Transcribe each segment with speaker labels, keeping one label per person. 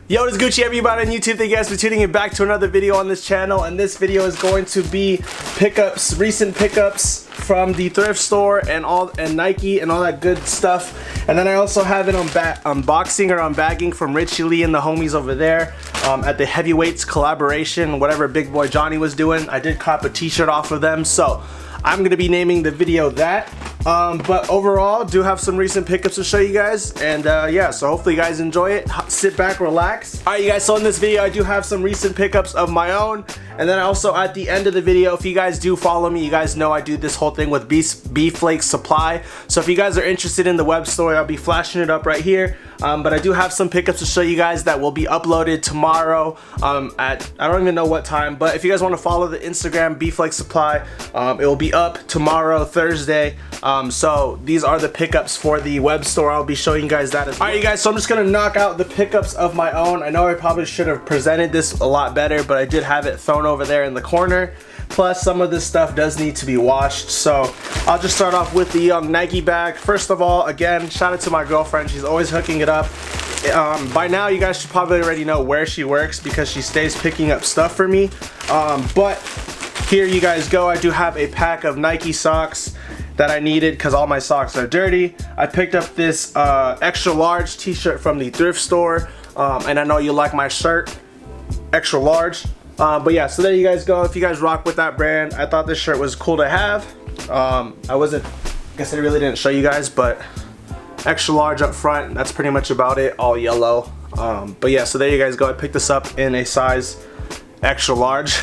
Speaker 1: Yo, what is Gucci everybody on YouTube? Thank you guys for tuning in back to another video on this channel, and this video is going to be pickups, recent pickups from the thrift store and Nike and all that good stuff. And then I also have an unboxing or unbagging from Richie Lee and the homies over there at the Heavyweights collaboration, whatever Big Boy Johnny was doing. I did cop a t-shirt off of them, so I'm gonna be naming the video that. But overall, do have some recent pickups to show you guys, and yeah, so hopefully you guys enjoy it. Sit back, relax. Alright you guys, so in this video I do have some recent pickups of my own, and then also at the end of the video, if you guys do follow me, you guys know I do this whole thing with BFlakesSupply. So if you guys are interested in the web store, I'll be flashing it up right here. But I do have some pickups to show you guys that will be uploaded tomorrow at, I don't even know what time, but if you guys want to follow the Instagram BFlakesSupply, it will be up tomorrow, Thursday. So these are the pickups for the web store. I'll be showing you guys that as well. Alright you guys, so I'm just gonna knock out the pickups of my own. I know I probably should have presented this a lot better, but I did have it thrown over there in the corner. Plus some of this stuff does need to be washed, so I'll just start off with the young Nike bag. First of all, again, shout out to my girlfriend. She's always hooking it up. By now you guys should probably already know where she works because she stays picking up stuff for me. But here you guys go. I do have a pack of Nike socks that I needed because all my socks are dirty. I picked up this extra large t-shirt from the thrift store, and I know you like my shirt, extra large. But yeah, so there you guys go. If you guys rock with that brand, I thought this shirt was cool to have. I guess I really didn't show you guys, but extra large up front, that's pretty much about it, all yellow. But yeah, so there you guys go. I picked this up in a size extra large.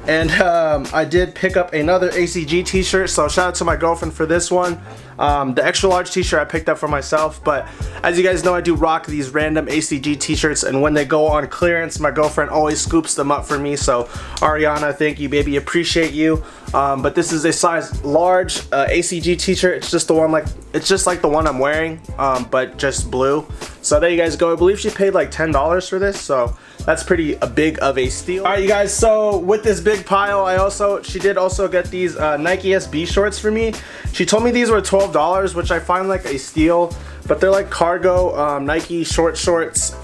Speaker 1: And I did pick up another ACG t-shirt, so shout out to my girlfriend for this one. The extra large t-shirt I picked up for myself, but as you guys know, I do rock these random ACG t-shirts, and when they go on clearance, my girlfriend always scoops them up for me. So Ariana, thank you baby, appreciate you. But this is a size large ACG t-shirt. It's just the one, it's just like the one I'm wearing, but just blue. So there you guys go. I believe she paid like $10 for this, so that's pretty big of a steal. Alright you guys, so with this big pile, she did also get these Nike SB shorts for me. She told me these were $12, which I find like a steal, but they're like cargo Nike shorts,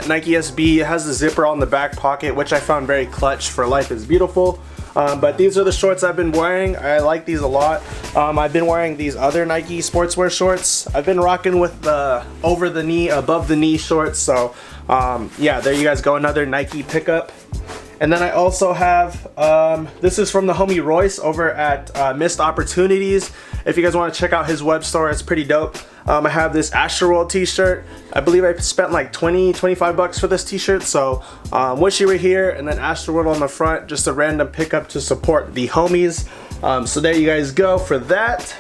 Speaker 1: Nike SB. It has the zipper on the back pocket, which I found very clutch for Life is Beautiful. But these are the shorts I've been wearing. I like these a lot. I've been wearing these other Nike sportswear shorts. I've been rocking with the over the knee, above the knee shorts. So yeah, there you guys go, another Nike pickup. And then I also have, this is from the homie Royce over at Missed Opportunities. If you guys want to check out his web store, it's pretty dope. I have this Astroworld t-shirt. I believe I spent like 25 bucks for this t-shirt. So wish you were here, and then Astroworld on the front, just a random pickup to support the homies. So there you guys go for that.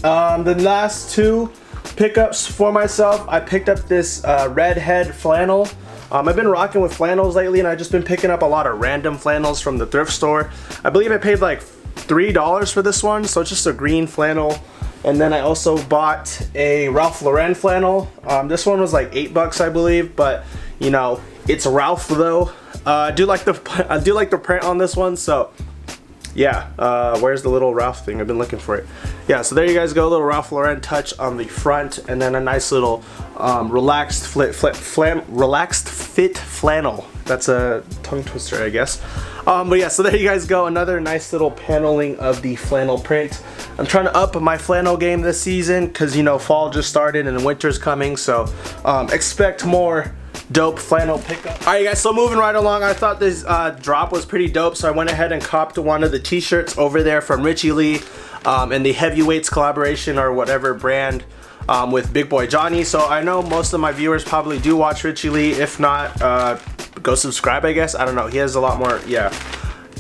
Speaker 1: The last two pickups for myself, I picked up this redhead flannel. I've been rocking with flannels lately, and I've just been picking up a lot of random flannels from the thrift store. I believe I paid like $3 for this one, so it's just a green flannel. And then I also bought a Ralph Lauren flannel. This one was like $8 I believe, but you know, it's Ralph though. I do like the print on this one, so yeah. Where's the little Ralph thing? I've been looking for it. Yeah, so there you guys go, a little Ralph Lauren touch on the front, and then a nice little relaxed fit flannel. That's a tongue twister, I guess. But yeah, so there you guys go, another nice little paneling of the flannel print. I'm trying to up my flannel game this season because, you know, fall just started and winter's coming, so expect more dope flannel pickup. Alright guys, so moving right along, I thought this drop was pretty dope, so I went ahead and copped one of the t-shirts over there from Richie Lee in the Heavyweights collaboration or whatever brand with Big Boy Johnny. So I know most of my viewers probably do watch Richie Lee. If not, go subscribe, I guess. I don't know, he has a lot more, yeah.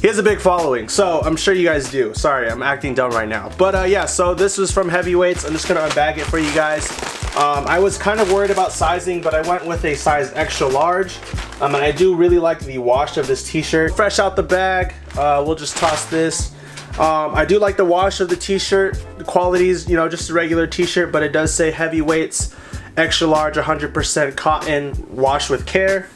Speaker 1: He has a big following, so I'm sure you guys do. Sorry, I'm acting dumb right now. But yeah, so this was from Heavyweights. I'm just gonna unbag it for you guys. I was kind of worried about sizing, but I went with a size extra large. And I do really like the wash of this t-shirt. Fresh out the bag, we'll just toss this. I do like the wash of the t-shirt. The quality's, you know, just a regular t-shirt, but it does say Heavyweights, extra large, 100% cotton, wash with care.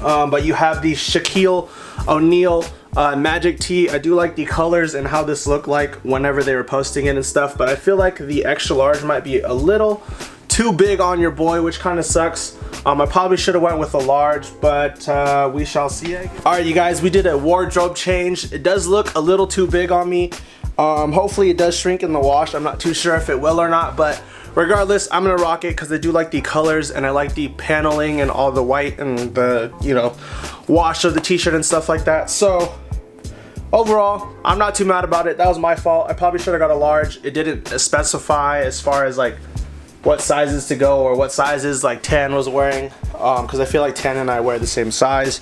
Speaker 1: But you have the Shaquille O'Neal Magic tee. I do like the colors and how this looked like whenever they were posting it and stuff, but I feel like the extra large might be a little too big on your boy, which kind of sucks. I probably should have went with a large, but we shall see. Alright you guys, we did a wardrobe change. It does look a little too big on me. Hopefully it does shrink in the wash. I'm not too sure if it will or not, but regardless, I'm gonna rock it because I do like the colors and I like the paneling and all the white and the, you know, wash of the t-shirt and stuff like that. So overall, I'm not too mad about it. That was my fault. I probably should have got a large. It didn't specify as far as like what sizes to go or what sizes like Tan was wearing, because I feel like Tan and I wear the same size,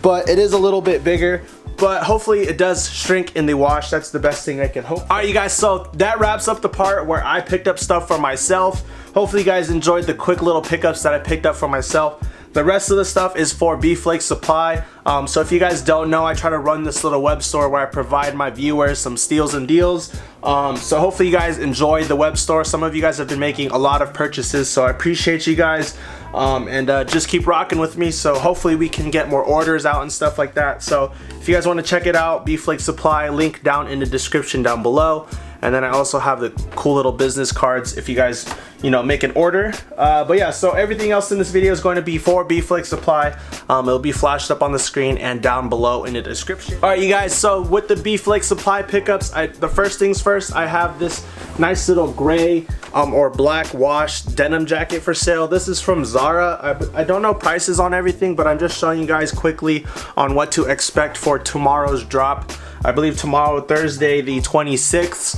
Speaker 1: but it is a little bit bigger. But hopefully it does shrink in the wash. That's the best thing I can hope. Alright you guys, so that wraps up the part where I picked up stuff for myself. Hopefully you guys enjoyed the quick little pickups that I picked up for myself. The rest of the stuff is for BFlakesSupply. So if you guys don't know, I try to run this little web store where I provide my viewers some steals and deals. So hopefully you guys enjoyed the web store. Some of you guys have been making a lot of purchases, so I appreciate you guys. Just keep rocking with me, so hopefully we can get more orders out and stuff like that. So if you guys want to check it out, BFlakesSupply, link down in the description down below. And then I also have the cool little business cards if you guys, you know, make an order. But yeah, so everything else in this video is going to be for BFlakesSupply. It'll be flashed up on the screen and down below in the description. Alright you guys, so with the BFlakesSupply pickups, the first things first, I have this nice little gray or black wash denim jacket for sale. This is from Zara. I don't know prices on everything, but I'm just showing you guys quickly on what to expect for tomorrow's drop. I believe tomorrow, Thursday the 26th.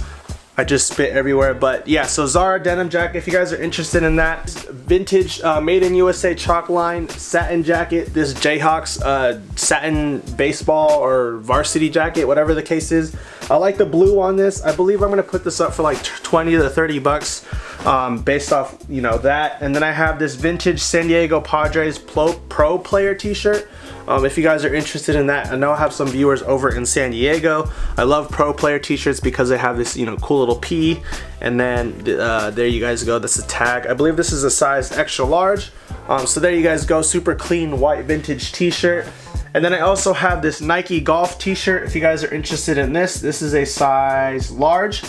Speaker 1: I just spit everywhere, but yeah, so Zara denim jacket, if you guys are interested in that. Vintage made in USA chalk line satin jacket. This Jayhawks satin baseball or varsity jacket, whatever the case is. I like the blue on this. I believe I'm gonna put this up for like 20 to 30 bucks based off, you know, that. And then I have this vintage San Diego Padres pro player t-shirt. If you guys are interested in that, I know I have some viewers over in San Diego. I love pro player t-shirts because they have this, you know, cool little P, and then there you guys go. That's a tag. I believe this is a size extra large. So there you guys go. Super clean white vintage t-shirt. And then I also have this Nike golf t-shirt. If you guys are interested in this is a size large.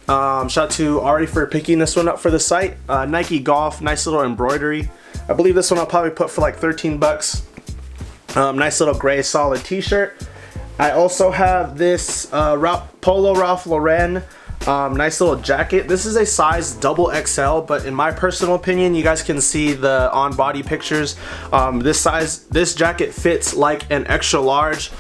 Speaker 1: Shout out to Ari for picking this one up for the site. Nike golf, nice little embroidery. I believe this one I'll probably put for like 13 bucks. Nice little gray solid t-shirt. I also have this Polo Ralph Lauren nice little jacket. This is a size XXL, but in my personal opinion, you guys can see the on body pictures. This jacket fits like an extra large.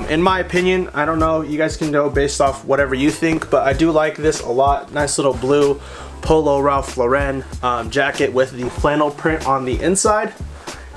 Speaker 1: In my opinion, I don't know, you guys can go based off whatever you think, but I do like this a lot. Nice little blue Polo Ralph Lauren jacket with the flannel print on the inside.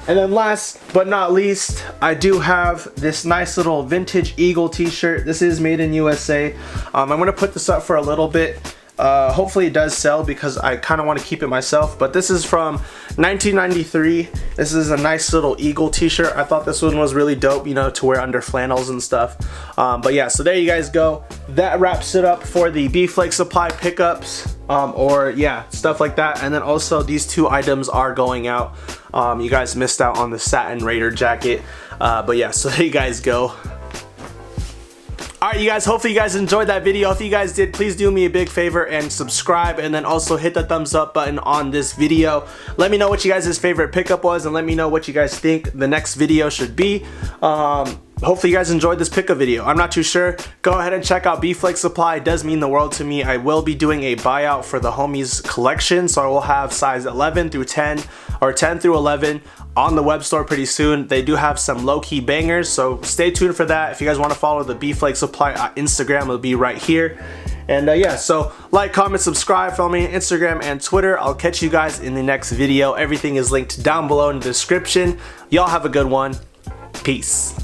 Speaker 1: And then last but not least, I do have this nice little vintage Eagle t-shirt. This is made in USA. I'm gonna put this up for a little bit. Hopefully it does sell because I kind of want to keep it myself, but this is from 1993. This is a nice little Eagle t-shirt. I thought this one was really dope, you know, to wear under flannels and stuff. But yeah, so there you guys go. That wraps it up for the BFlakesSupply pickups, or yeah, stuff like that. And then also these two items are going out. You guys missed out on the satin Raider jacket, but yeah, so there you guys go. Alright you guys, hopefully you guys enjoyed that video. If you guys did, please do me a big favor and subscribe, and then also hit the thumbs up button on this video. Let me know what you guys' favorite pickup was, and let me know what you guys think the next video should be. Hopefully you guys enjoyed this pickup video. I'm not too sure. Go ahead and check out BFlakesSupply. It does mean the world to me. I will be doing a buyout for the homies collection, so I will have size 11 through 10 or 10 through 11 on the web store pretty soon. They do have some low-key bangers, so stay tuned for that. If you guys want to follow the BFlakesSupply Instagram, it'll be right here. And yeah, so like, comment, subscribe, follow me on Instagram and Twitter. I'll catch you guys in the next video. Everything is linked down below in the description. Y'all have a good one. Peace.